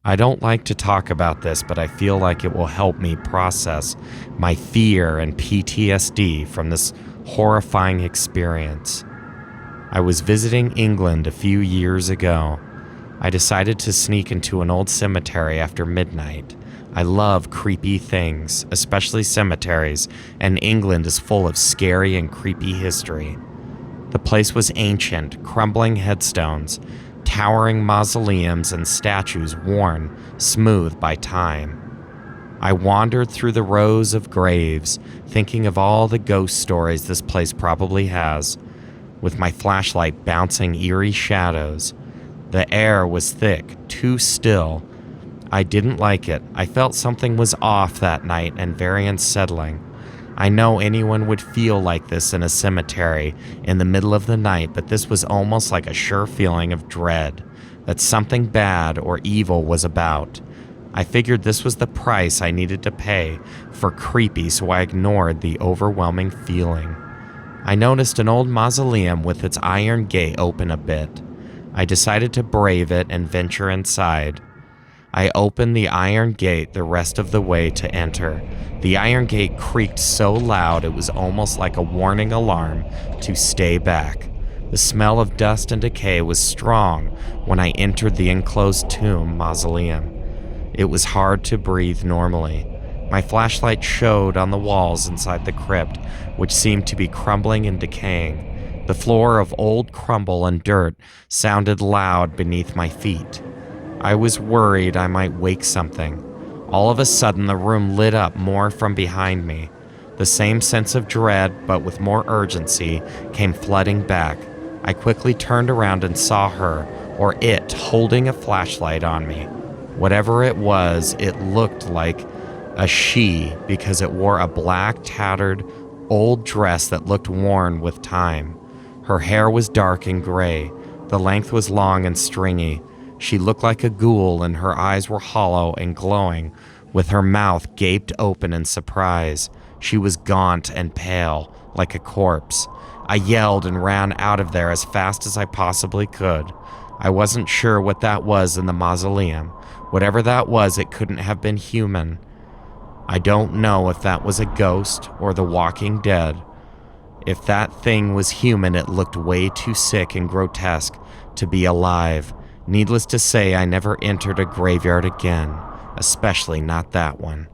I don't like to talk about this, but I feel like it will help me process my fear and PTSD from this horrifying experience. I was visiting England a few years ago. I decided to sneak into an old cemetery after midnight. I love creepy things, especially cemeteries, and England is full of scary and creepy history. The place was ancient, crumbling headstones, towering mausoleums, and statues worn smooth by time. I wandered through the rows of graves, thinking of all the ghost stories this place probably has, with my flashlight bouncing eerie shadows. The air was thick, too still. I didn't like it. I felt something was off that night and very unsettling. I know anyone would feel like this in a cemetery in the middle of the night, but this was almost like a sure feeling of dread, that something bad or evil was about. I figured this was the price I needed to pay for creepy, so I ignored the overwhelming feeling. I noticed an old mausoleum with its iron gate open a bit. I decided to brave it and venture inside. I opened the iron gate the rest of the way to enter. The iron gate creaked so loud it was almost like a warning alarm to stay back. The smell of dust and decay was strong when I entered the enclosed tomb mausoleum. It was hard to breathe normally. My flashlight showed on the walls inside the crypt, which seemed to be crumbling and decaying. The floor of old crumble and dirt sounded loud beneath my feet. I was worried I might wake something. All of a sudden, the room lit up more from behind me. The same sense of dread, but with more urgency, came flooding back. I quickly turned around and saw her, or it, holding a flashlight on me. Whatever it was, it looked like a she because it wore a black, tattered, old dress that looked worn with time. Her hair was dark and gray. The length was long and stringy. She looked like a ghoul, and her eyes were hollow and glowing, with her mouth gaped open in surprise. She was gaunt and pale, like a corpse. I yelled and ran out of there as fast as I possibly could. I wasn't sure what that was in the mausoleum. Whatever that was, it couldn't have been human. I don't know if that was a ghost or the walking dead. If that thing was human, it looked way too sick and grotesque to be alive. Needless to say, I never entered a graveyard again, especially not that one.